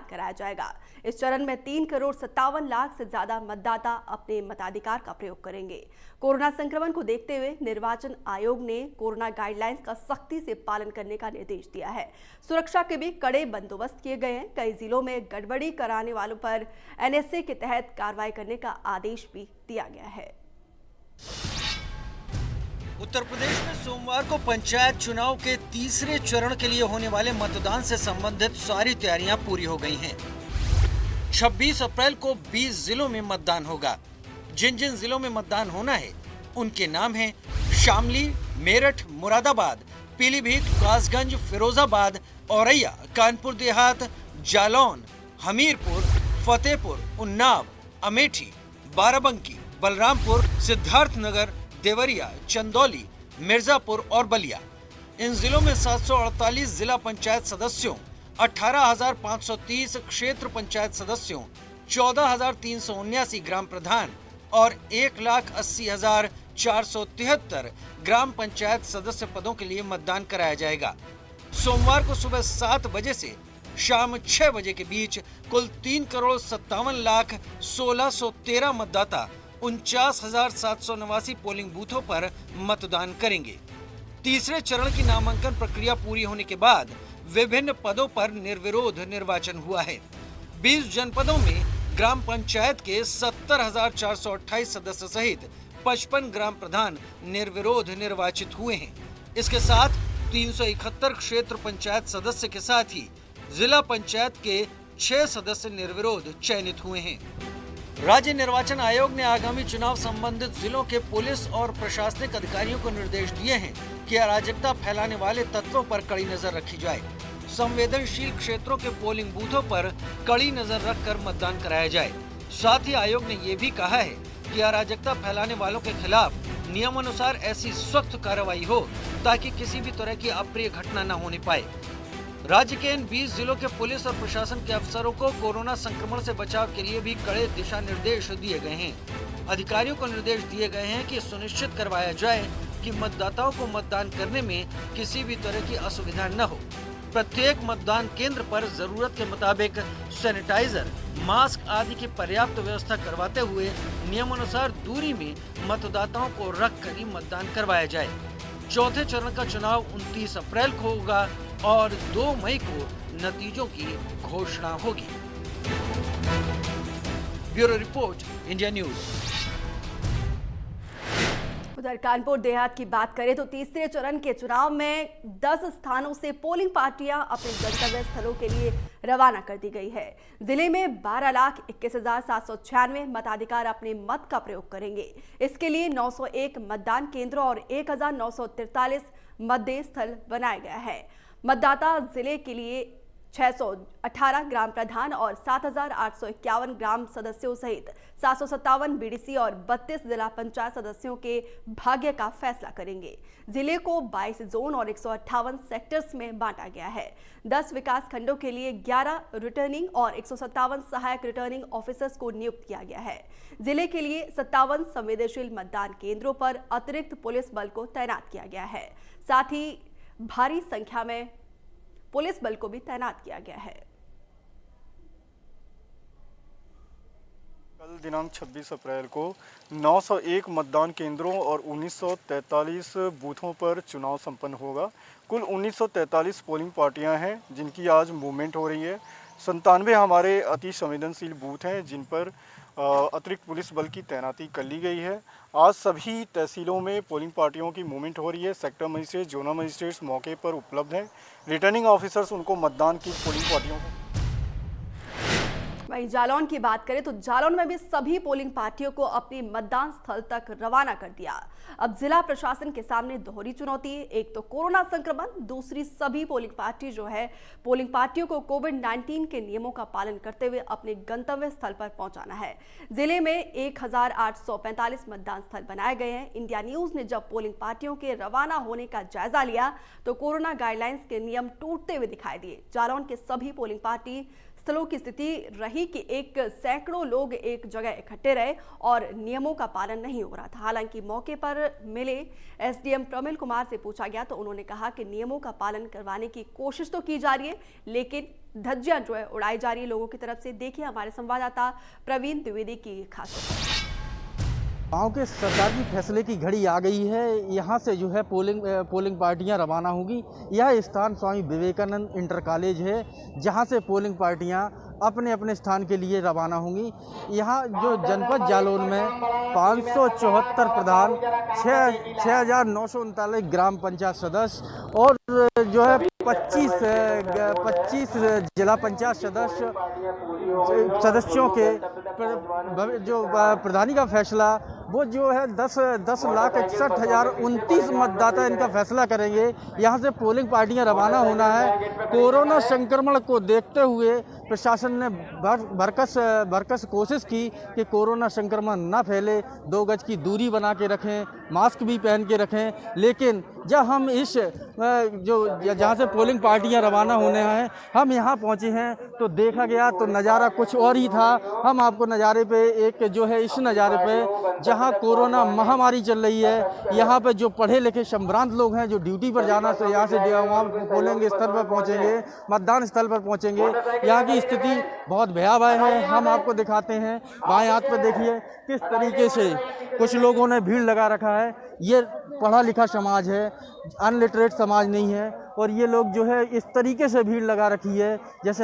कराया जाएगा। इस चरण में 3,57,00,000 से ज्यादा मतदाता अपने मताधिकार का प्रयोग करेंगे। कोरोना संक्रमण को देखते हुए निर्वाचन आयोग ने कोरोना गाइडलाइंस का सख्ती से पालन करने का निर्देश दिया है। सुरक्षा के भी कड़े बंदोबस्त किए गए हैं। कई जिलों में गड़बड़ी कराने वालों पर एनएसए के तहत कार्रवाई करने का आदेश भी दिया गया है। उत्तर प्रदेश में सोमवार को पंचायत चुनाव के तीसरे चरण के लिए होने वाले मतदान से संबंधित सारी तैयारियां पूरी हो गई हैं। 26 अप्रैल को 20 जिलों में मतदान होगा। जिन जिन जिलों में मतदान होना है उनके नाम हैं शामली, मेरठ, मुरादाबाद, पीलीभीत, कासगंज, फिरोजाबाद, औरैया, कानपुर देहात, जालौन, हमीरपुर, फतेहपुर, उन्नाव, अमेठी, बाराबंकी, बलरामपुर, सिद्धार्थनगर, देवरिया, चंदौली, मिर्जापुर और बलिया। इन जिलों में 748 जिला पंचायत सदस्यों, 18,530 क्षेत्र पंचायत सदस्यों, 14,379 ग्राम प्रधान और 1,80,473 ग्राम पंचायत सदस्य पदों के लिए मतदान कराया जाएगा। सोमवार को सुबह 7 बजे से शाम 6 बजे के बीच कुल 3,57,16,13 मतदाता 49,789 पोलिंग बूथों पर मतदान करेंगे। तीसरे चरण की नामांकन प्रक्रिया पूरी होने के बाद विभिन्न पदों पर निर्विरोध निर्वाचन हुआ है। 20 जनपदों में ग्राम पंचायत के 70,428 सदस्य सहित 55 ग्राम प्रधान निर्विरोध निर्वाचित हुए हैं। इसके साथ 371 क्षेत्र पंचायत सदस्य के साथ ही जिला पंचायत के 6 सदस्य निर्विरोध चयनित हुए हैं। राज्य निर्वाचन आयोग ने आगामी चुनाव संबंधित जिलों के पुलिस और प्रशासनिक अधिकारियों को निर्देश दिए हैं कि अराजकता फैलाने वाले तत्वों पर कड़ी नजर रखी जाए। संवेदनशील क्षेत्रों के पोलिंग बूथों पर कड़ी नजर रखकर मतदान कराया जाए। साथ ही आयोग ने ये भी कहा है कि अराजकता फैलाने वालों के खिलाफ नियमानुसार ऐसी सख्त कार्रवाई हो ताकि किसी भी तरह की अप्रिय घटना न होने पाए। राज्य के इन 20 जिलों के पुलिस और प्रशासन के अफसरों को कोरोना संक्रमण से बचाव के लिए भी कड़े दिशा निर्देश दिए गए हैं। अधिकारियों को निर्देश दिए गए हैं कि सुनिश्चित करवाया जाए कि मतदाताओं को मतदान करने में किसी भी तरह की असुविधा न हो। प्रत्येक मतदान केंद्र पर जरूरत के मुताबिक सैनिटाइजर, मास्क आदि की पर्याप्त व्यवस्था करवाते हुए नियमानुसार दूरी में मतदाताओं को रखकर ही मतदान करवाया जाए। चौथे चरण का चुनाव 29 अप्रैल को होगा और 2 मई को नतीजों की घोषणा होगी। Bureau report, India news. उधर कानपुर देहात की बात करें तो तीसरे चरण के चुनाव में 10 स्थानों से पोलिंग पार्टियां अपने गंतव्य स्थलों के लिए रवाना कर दी गई है। जिले में 12,21,796 मताधिकार अपने मत का प्रयोग करेंगे। इसके लिए 901 मतदान केंद्रों और 1,943 मतदेय स्थल बनाया गया है। मतदाता जिले के लिए 618 ग्राम प्रधान और 7,851 ग्राम सदस्यों सहित 757 बीडीसी और 32 जिला पंचायत सदस्यों के भाग्य का फैसला करेंगे। जिले को 22 जोन और 158 सेक्टर्स में बांटा गया है। 10 विकास खंडों के लिए 11 रिटर्निंग और 157 सहायक रिटर्निंग ऑफिसर्स को नियुक्त किया गया है। जिले के लिए 57 संवेदनशील मतदान केंद्रों पर अतिरिक्त पुलिस बल को तैनात किया गया है। साथ ही भारी संख्या में पुलिस बल को भी तैनात किया गया है। कल दिनांक 26 अप्रैल को 901 मतदान केंद्रों और 1943 बूथों पर चुनाव संपन्न होगा। कुल 1943 पोलिंग पार्टियां हैं जिनकी आज मूवमेंट हो रही है। 97 हमारे अति संवेदनशील बूथ हैं जिन पर अतिरिक्त पुलिस बल की तैनाती कर ली गई है। आज सभी तहसीलों में पोलिंग पार्टियों की मूवमेंट हो रही है। सेक्टर मजिस्ट्रेट, जोनल मजिस्ट्रेट्स मौके पर उपलब्ध हैं। रिटर्निंग ऑफिसर्स उनको मतदान की पोलिंग पार्टियों को। वहीं जालौन की बात करें तो जालौन में भी सभी पोलिंग पार्टियों को अपनी मतदान स्थल तक रवाना कर दिया। अब जिला प्रशासन के सामने दोहरी चुनौती है। एक तो कोरोना संक्रमण, दूसरी सभी पोलिंग पार्टी जो है पोलिंग पार्टियों को कोविड-19 के नियमों का पालन करते हुए अपने गंतव्य स्थल पर पहुंचाना है। जिले में 1,845 मतदान स्थल बनाए गए हैं। इंडिया न्यूज ने जब पोलिंग पार्टियों के रवाना होने का जायजा लिया तो कोरोना गाइडलाइंस के नियम टूटते हुए दिखाई दिए। जालौन के सभी पोलिंग पार्टी स्थलों की स्थिति रही कि सैकड़ों लोग एक जगह इकट्ठे रहे और नियमों का पालन नहीं हो रहा था। हालांकि मौके पर मिले एसडीएम प्रमिल कुमार से पूछा गया तो उन्होंने कहा कि नियमों का पालन करवाने की कोशिश तो की जा रही है, लेकिन धज्जियां जो है उड़ाई जा रही है लोगों की तरफ से। देखिए हमारे संवाददाता प्रवीण द्विवेदी की खास रिपोर्ट। गाँव के सरकार की फैसले की घड़ी आ गई है। यहाँ से जो है पोलिंग पार्टियाँ रवाना होंगी। यह स्थान स्वामी विवेकानंद इंटर कॉलेज है, जहाँ से पोलिंग पार्टियाँ अपने अपने स्थान के लिए रवाना होंगी। यहाँ जो जनपद जालौन में 574 प्रधान, 6,939 ग्राम पंचायत सदस्य और जो है 25 जिला पंचायत सदस्यों के जो प्रधानी का फैसला वो जो है 10,61,029 मतदाता इनका फैसला करेंगे। यहाँ से पोलिंग पार्टियां रवाना होना है। कोरोना संक्रमण को देखते हुए प्रशासन ने भरकस कोशिश की कि कोरोना संक्रमण न फैले, 2 गज की दूरी बना के रखें, मास्क भी पहन के रखें। लेकिन जब हम इस जहाँ से पोलिंग पार्टियां रवाना होने हैं, हम यहाँ पहुँचे हैं तो देखा गया तो नज़ारा कुछ और ही था। हम आपको नज़ारे पे एक जो है इस नज़ारे पे जहाँ कोरोना महामारी चल रही है, यहाँ पे जो पढ़े लिखे संभ्रांत लोग हैं जो ड्यूटी पर जाना से यहाँ से वहाँ पोलिंग स्थल पर पहुँचेंगे, मतदान स्थल पर पहुँचेंगे, यहाँ की स्थिति बहुत भयावह है। हम आपको दिखाते हैं, बाएं हाथ पर देखिए किस तरीके से कुछ लोगों ने भीड़ लगा रखा है। ये पढ़ा लिखा समाज है, अनलिटरेट समाज नहीं है। और ये लोग जो है इस तरीके से भीड़ लगा रखी है जैसे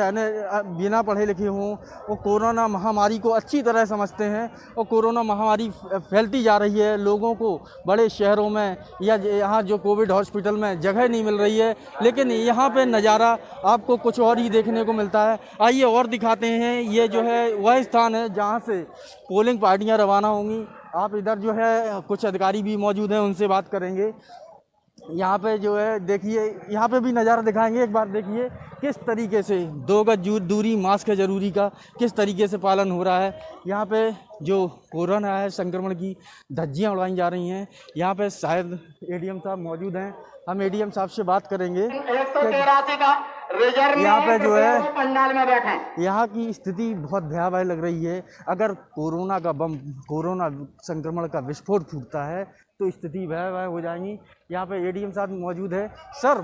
बिना पढ़े लिखे हों। वो कोरोना महामारी को अच्छी तरह समझते हैं और कोरोना महामारी फैलती जा रही है। लोगों को बड़े शहरों में या यहाँ जो कोविड हॉस्पिटल में जगह नहीं मिल रही है, लेकिन यहाँ पे नज़ारा आपको कुछ और ही देखने को मिलता है। आइए और दिखाते हैं। ये जो है वह स्थान है जहाँ से पोलिंग पार्टियाँ रवाना होंगी। आप इधर जो है कुछ अधिकारी भी मौजूद हैं, उनसे बात करेंगे। यहाँ पे जो है देखिए, यहाँ पे भी नज़ारा दिखाएंगे। एक बार देखिए किस तरीके से 2 गज दूरी, मास्क है जरूरी का, किस तरीके से पालन हो रहा है। यहाँ पे जो कोरोना है संक्रमण की धज्जियाँ उड़ाई जा रही हैं। यहाँ पे शायद एडीएम साहब मौजूद हैं, हम एडीएम साहब से बात करेंगे। यहाँ पे जो है यहाँ की स्थिति बहुत भयावह लग रही है। अगर कोरोना संक्रमण का विस्फोट फूटता है तो स्थिति भयावह हो जाएगी। यहाँ पे एडीएम साहब मौजूद है। सर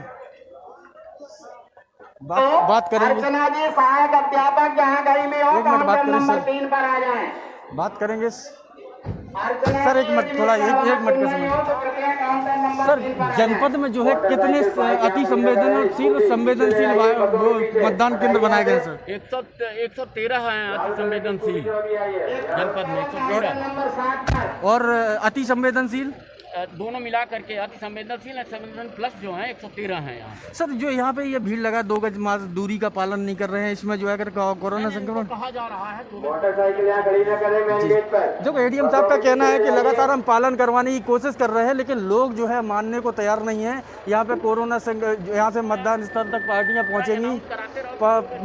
बात करेंगे, सहायक अध्यापक जहाँ गई में हो, एक मिनट बात करें नंबर सर, 3 पर आ जाएं। बात करेंगे सर। एक मिनट, थोड़ा एक मिनट का समय। सर जनपद में जो है कितने अति संवेदनशील मतदान केंद्र बनाए गए सर? 113 हैं अति संवेदनशील जनपद में, 113। और अति संवेदनशील दोनों मिला करके अति संवेदनशील और संवेदनशील प्लस जो हैं 113 हैं यहाँ। सर जो यहाँ पे ये भीड़ लगा, 2 गज मास्क दूरी का पालन नहीं कर रहे हैं, इसमें जो है अगर कोरोना संक्रमण कहा जा रहा है। जो एडीएम साहब का कहना है कि लगातार हम पालन करवाने की कोशिश कर रहे हैं, लेकिन लोग जो है मानने को तैयार नहीं है। यहाँ पे यहाँ से मतदान स्थल तक पार्टियाँ पहुँचेंगी,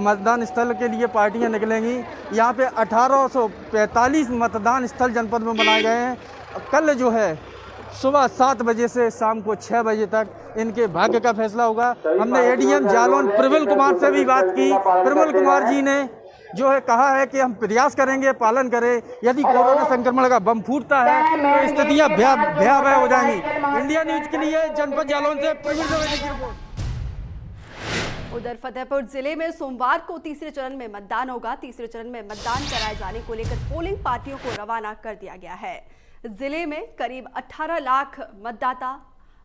मतदान स्थल के लिए पार्टियाँ निकलेंगी। यहाँ पे 1845 मतदान स्थल जनपद में बनाए गए हैं। कल जो है सुबह 7 बजे से शाम को 6 बजे तक इनके भाग्य का फैसला होगा। हमने एडीएम जालौन प्रविल कुमार से भी बात की। प्रविल कुमार जी ने जो है कहा है कि हम प्रयास करेंगे, पालन करें। यदि कोरोना संक्रमण का बम फूटता है तो स्थितियां भयावह हो जाएंगी। इंडिया न्यूज के लिए जनपद जालौन से प्रवीण द्विवेदी की रिपोर्ट। उधर फतेहपुर जिले में सोमवार को तीसरे चरण में मतदान होगा। तीसरे चरण में मतदान कराए जाने को लेकर पोलिंग पार्टियों को रवाना कर दिया गया है। जिले में करीब 18 लाख मतदाता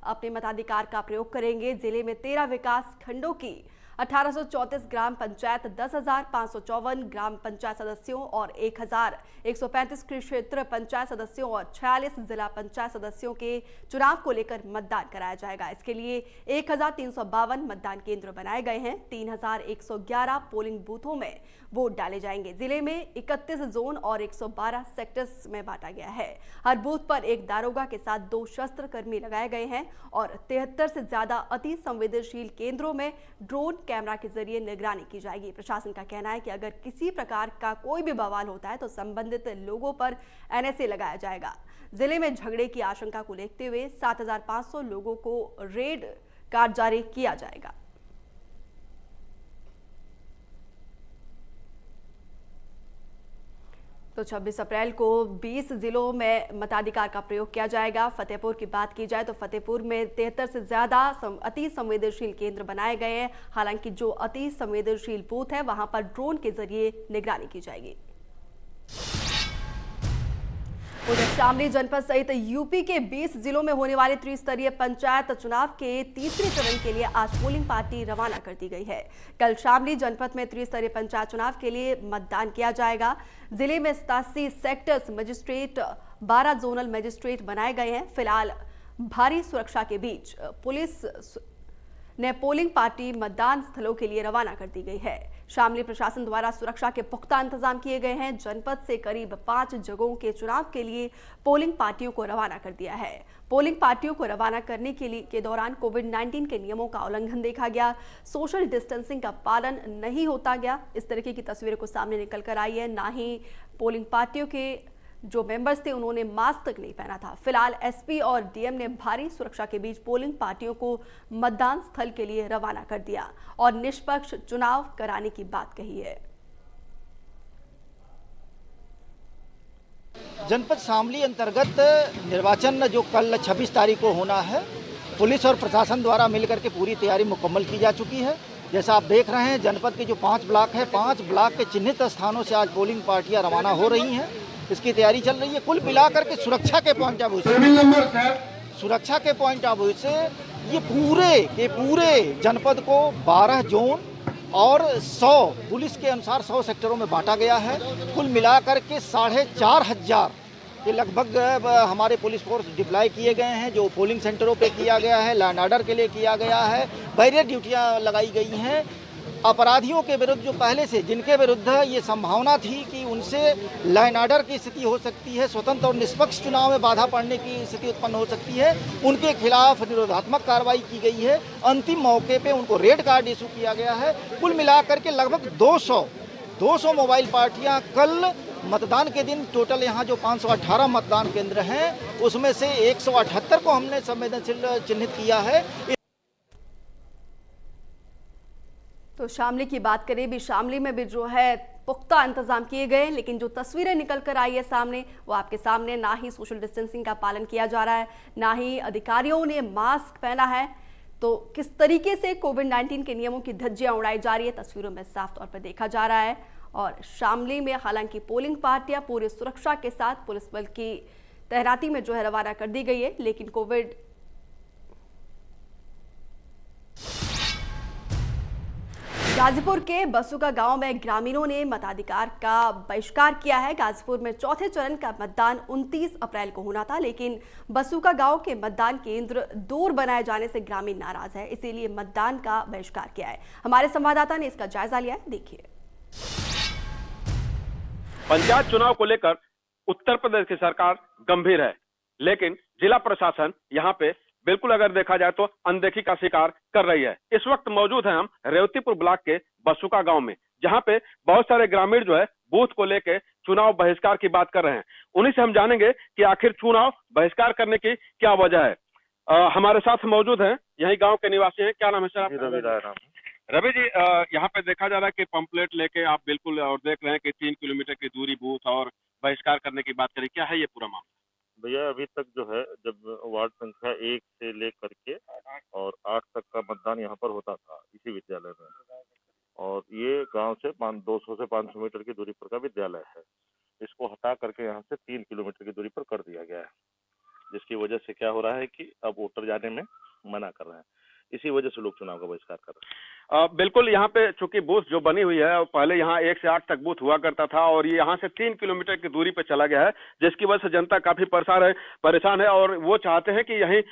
अपने मताधिकार का प्रयोग करेंगे। जिले में 13 विकास खंडों की 1834 ग्राम पंचायत, 10,554 ग्राम पंचायत सदस्यों और 1,135 कृषि क्षेत्र पंचायत सदस्यों और 46 जिला पंचायत सदस्यों के चुनाव को लेकर मतदान कराया जाएगा। इसके लिए 1,352 मतदान केंद्र बनाए गए हैं। 3,111 पोलिंग बूथों में वोट डाले जाएंगे। जिले में 31 जोन और 112 सेक्टर्स में बांटा गया है। हर बूथ पर एक दारोगा के साथ 2 शस्त्र कर्मी लगाए गए हैं और 73 से ज्यादा अति संवेदनशील केंद्रों में ड्रोन कैमरा के जरिए निगरानी की जाएगी। प्रशासन का कहना है कि अगर किसी प्रकार का कोई भी बवाल होता है तो संबंधित लोगों पर एनएसए लगाया जाएगा। जिले में झगड़े की आशंका को देखते हुए 7,500 लोगों को रेड कार्ड जारी किया जाएगा। तो तो 26 अप्रैल को 20 जिलों में मताधिकार का प्रयोग किया जाएगा। फतेहपुर की बात की जाए तो फतेहपुर में 73 से ज्यादा अति संवेदनशील केंद्र बनाए गए हैं। हालांकि जो अति संवेदनशील बूथ है वहां पर ड्रोन के जरिए निगरानी की जाएगी। उधर शामली जनपद सहित यूपी के 20 जिलों में होने वाले त्रिस्तरीय पंचायत चुनाव के तीसरे चरण के लिए आज पोलिंग पार्टी रवाना कर दी गई है। कल शामली जनपद में त्रिस्तरीय पंचायत चुनाव के लिए मतदान किया जाएगा। जिले में 87 सेक्टर्स मजिस्ट्रेट, 12 जोनल मजिस्ट्रेट बनाए गए हैं। फिलहाल भारी सुरक्षा के बीच पुलिस ने पोलिंग पार्टी मतदान स्थलों के लिए रवाना कर दी गई है। शामली प्रशासन द्वारा सुरक्षा के पुख्ता इंतजाम किए गए हैं। जनपद से करीब 5 जगहों के चुनाव के लिए पोलिंग पार्टियों को रवाना कर दिया है। पोलिंग पार्टियों को रवाना करने के दौरान कोविड-19 के नियमों का उल्लंघन देखा गया। सोशल डिस्टेंसिंग का पालन नहीं होता गया। इस तरीके की तस्वीरें को सामने निकल कर आई है। ना ही पोलिंग पार्टियों के जो मेंबर्स थे उन्होंने मास्क तक नहीं पहना था। फिलहाल एसपी और डीएम ने भारी सुरक्षा के बीच पोलिंग पार्टियों को मतदान स्थल के लिए रवाना कर दिया और निष्पक्ष चुनाव कराने की बात कही है। जनपद शामली अंतर्गत निर्वाचन जो कल 26 तारीख को होना है, पुलिस और प्रशासन द्वारा मिलकर के पूरी तैयारी मुकम्मल की जा चुकी है। जैसा आप देख रहे हैं, जनपद के जो 5 ब्लॉक है, 5 ब्लॉक के चिन्हित स्थानों से आज पोलिंग पार्टियां रवाना हो रही हैं। इसकी तैयारी चल रही है। कुल मिलाकर के सुरक्षा के पॉइंट ऑफ व्यू से ये पूरे जनपद को 12 जोन और 100 पुलिस के अनुसार 100 सेक्टरों में बांटा गया है। कुल मिलाकर के 4,500 के लगभग हमारे पुलिस फोर्स डिप्लॉय किए गए हैं, जो पोलिंग सेंटरों पे किया गया है, लॉ एंड ऑर्डर के लिए किया गया है। बैरियर ड्यूटियां लगाई गई हैं। अपराधियों के विरुद्ध जो पहले से जिनके विरुद्ध ये संभावना थी कि उनसे लॉ एंड ऑर्डर की स्थिति हो सकती है, स्वतंत्र और निष्पक्ष चुनाव में बाधा पड़ने की स्थिति उत्पन्न हो सकती है, उनके खिलाफ निरोधात्मक कार्रवाई की गई है। अंतिम मौके पे उनको रेड कार्ड इशू किया गया है। कुल मिलाकर के लगभग 200 मोबाइल पार्टियां कल मतदान के दिन टोटल यहाँ जो 518 मतदान केंद्र हैं उसमें से 178 को हमने संवेदनशील चिन्हित किया है। तो शामली की बात करें, भी शामली में भी जो है पुख्ता इंतजाम किए गए, लेकिन जो तस्वीरें निकल कर आई है सामने वो आपके सामने। ना ही सोशल डिस्टेंसिंग का पालन किया जा रहा है, ना ही अधिकारियों ने मास्क पहना है। तो किस तरीके से कोविड-19 के नियमों की धज्जियां उड़ाई जा रही है तस्वीरों में साफ तौर पर देखा जा रहा है। और शामली में हालांकि पोलिंग पार्टियां पूरी सुरक्षा के साथ पुलिस बल की तैनाती में जो है रवाना कर दी गई है, लेकिन कोविड गाजीपुर के बसुका गांव में ग्रामीणों ने मताधिकार का बहिष्कार किया है। गाजीपुर में चौथे चरण का मतदान 29 अप्रैल को होना था, लेकिन बसुका गांव के मतदान केंद्र दूर बनाए जाने से ग्रामीण नाराज है, इसीलिए मतदान का बहिष्कार किया है। हमारे संवाददाता ने इसका जायजा लिया है, देखिए। पंचायत चुनाव को लेकर उत्तर प्रदेश की सरकार गंभीर है, लेकिन जिला प्रशासन यहाँ पे बिल्कुल अगर देखा जाए तो अनदेखी का शिकार कर रही है। इस वक्त मौजूद हैं हम रेवतीपुर ब्लॉक के बसुका गांव में, जहां पे बहुत सारे ग्रामीण जो है बूथ को लेके चुनाव बहिष्कार की बात कर रहे हैं। उन्हीं से हम जानेंगे कि आखिर चुनाव बहिष्कार करने की क्या वजह है। हमारे साथ मौजूद हैं यही गांव के निवासी हैं। क्या नाम है सर आपका? रवि जी, यहाँ पे देखा जा रहा है कि पंपलेट लेके आप बिल्कुल और देख रहे हैं कि 3 किलोमीटर की दूरी बूथ और बहिष्कार करने की बात करें, क्या है ये पूरा मामला? भैया अभी तक जो है, जब वार्ड संख्या 1 से लेकर के और 8 तक का मतदान यहाँ पर होता था इसी विद्यालय में, और ये गांव से 200 से 500 मीटर की दूरी पर का विद्यालय है। इसको हटा करके यहाँ से 3 किलोमीटर की दूरी पर कर दिया गया है, जिसकी वजह से क्या हो रहा है कि अब वोटर जाने में मना कर रहे हैं। इसी वजह से लोग चुनाव का बहिष्कार कर रहे हैं। बिल्कुल, यहाँ पे चूंकि बूथ जो बनी हुई है, पहले यहाँ 1 से 8 तक बूथ हुआ करता था और ये यहाँ से 3 किलोमीटर की दूरी पे चला गया है, जिसकी वजह से जनता काफी परेशान है और वो चाहते हैं कि यही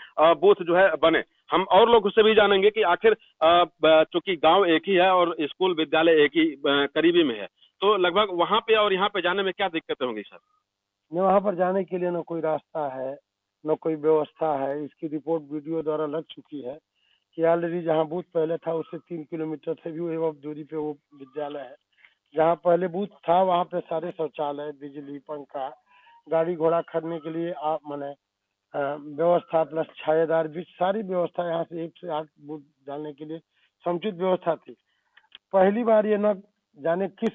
बूथ जो है बने। हम और लोग उससे भी जानेंगे कि आखिर चूंकि गांव एक ही है और स्कूल विद्यालय एक ही करीबी में है, तो लगभग वहाँ पे और यहाँ पे जाने में क्या दिक्कतें होंगी सर? वहाँ पर जाने के लिए न कोई रास्ता है, न कोई व्यवस्था है। इसकी रिपोर्ट वीडियो द्वारा लग चुकी है कि ऑलरेडी जहाँ बूथ पहले था उससे 3 किलोमीटर से भी दूरी पे वो विद्यालय है। जहाँ पहले बूथ था वहाँ पे सारे शौचालय, बिजली, पंखा, गाड़ी घोड़ा खड़ने के लिए आप माने व्यवस्था प्लस छायादार बीच सारी व्यवस्था यहाँ से 1 से 8 बूथ डालने के लिए समुचित व्यवस्था थी। पहली बार ये न जाने किस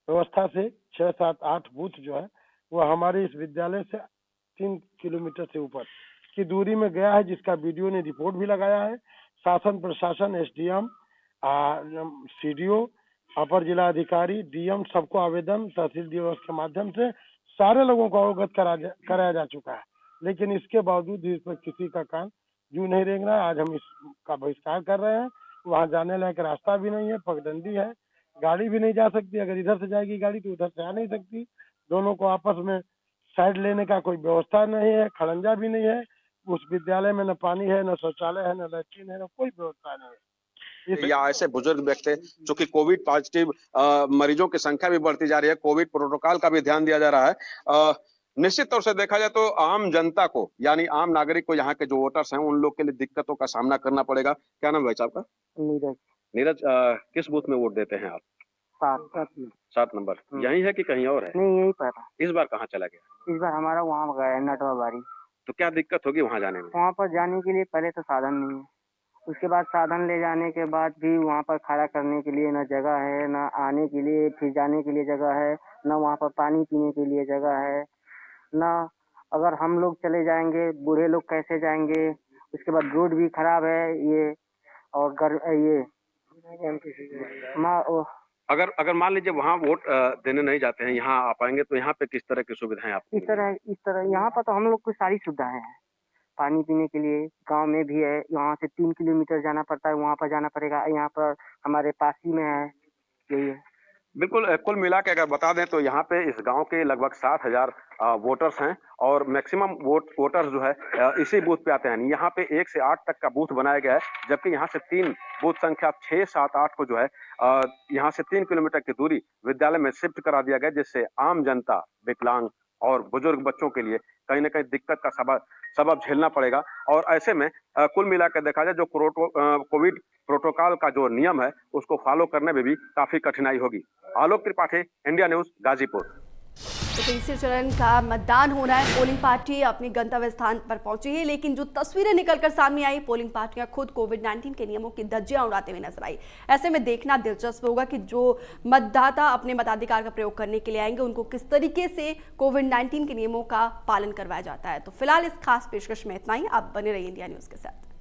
व्यवस्था से 6, 7, 8 बूथ जो है वो हमारे इस विद्यालय से 3 किलोमीटर से ऊपर की दूरी में गया है, जिसका वीडियो ने रिपोर्ट भी लगाया है। शासन प्रशासन, एसडीएम, सीडीओ, अपर जिला अधिकारी, डीएम सबको आवेदन तहसील दिवस के माध्यम से सारे लोगों को अवगत कराया जा चुका है, लेकिन इसके बावजूद इस पर किसी का कान यूं नहीं रेंग रहा है। आज हम इसका बहिष्कार कर रहे हैं। वहाँ जाने लायक रास्ता भी नहीं है, पगडंडी है, गाड़ी भी नहीं जा सकती। अगर इधर से जाएगी गाड़ी तो उधर से आ नहीं सकती। दोनों को आपस में साइड लेने का कोई व्यवस्था नहीं है, खड़ंजा भी नहीं है। उस विद्यालय में न पानी है, न शौचालय है, न लैट्रिन है, न कोई व्यवस्था नहीं है। या ऐसे बुजुर्ग व्यक्ति जो कि कोविड पॉजिटिव मरीजों की संख्या भी बढ़ती जा रही है, कोविड प्रोटोकॉल का भी ध्यान दिया जा रहा है। निश्चित तौर से देखा जाए तो आम जनता को यानी आम नागरिक को यहाँ के जो वोटर्स हैं उन लोग के लिए दिक्कतों का सामना करना पड़ेगा। क्या नाम है भाई साहब का? नीरज। नीरज, किस बूथ में वोट देते हैं आप? 7 नंबर। यही है कि कहीं और है? नहीं, यही पर। इस बार कहाँ चला गया? इस बार हमारा वहाँ गया नटवा बारी। तो क्या दिक्कत होगी वहाँ जाने में? वहाँ पर जाने के लिए पहले तो साधन नहीं है, उसके बाद साधन ले जाने के बाद भी वहाँ पर खड़ा करने के लिए न जगह है, न आने के लिए फिर जाने के लिए जगह है, न वहाँ पर पानी पीने के लिए जगह है, न अगर हम लोग चले जाएंगे बूढ़े लोग कैसे जाएंगे। उसके बाद रोड भी खराब है ये, और अगर मान लीजिए वहाँ वोट देने नहीं जाते हैं, यहाँ आ पाएंगे तो यहाँ पे किस तरह की सुविधाएं आपको? इस तरह यहाँ पर तो हम लोग को सारी सुविधाएं हैं। पानी पीने के लिए गांव में भी है, यहाँ से 3 किलोमीटर जाना पड़ता है, वहाँ पर जाना पड़ेगा। यहाँ पर हमारे पास ही में है, यही है। बिल्कुल, कुल मिला के अगर बता दें तो यहाँ पे इस गांव के लगभग 7,000 वोटर्स हैं और मैक्सिमम वोटर्स जो है इसी बूथ पे आते हैं। यहाँ पे 1 से 8 तक का बूथ बनाया गया है, जबकि यहाँ से 3 बूथ संख्या 6, 7, 8 को जो है यहाँ से 3 किलोमीटर की दूरी विद्यालय में शिफ्ट करा दिया गया, जिससे आम जनता, विकलांग और बुजुर्ग बच्चों के लिए कहीं ना कहीं दिक्कत का सबब झेलना पड़ेगा। और ऐसे में कुल मिलाकर देखा जाए जो कोविड प्रोटोकॉल का जो नियम है उसको फॉलो करने में भी काफी कठिनाई होगी। Alok Tripathi, India news, Ghazipur. तो तीसरे चरण का मतदान होना है। पोलिंग पार्टी अपनी गंतव्य स्थान पर पहुंची है, लेकिन जो तस्वीरें निकलकर सामने आई, पोलिंग पार्टियां खुद कोविड-19 के नियमों की धज्जियां उड़ाते हुए नजर आई। ऐसे में देखना दिलचस्प होगा कि जो मतदाता अपने मताधिकार का प्रयोग करने के लिए आएंगे उनको किस तरीके से कोविड-19 के नियमों का पालन करवाया जाता है। तो फिलहाल इस खास पेशकश में इतना ही। आप बने रहिए इंडिया न्यूज के साथ।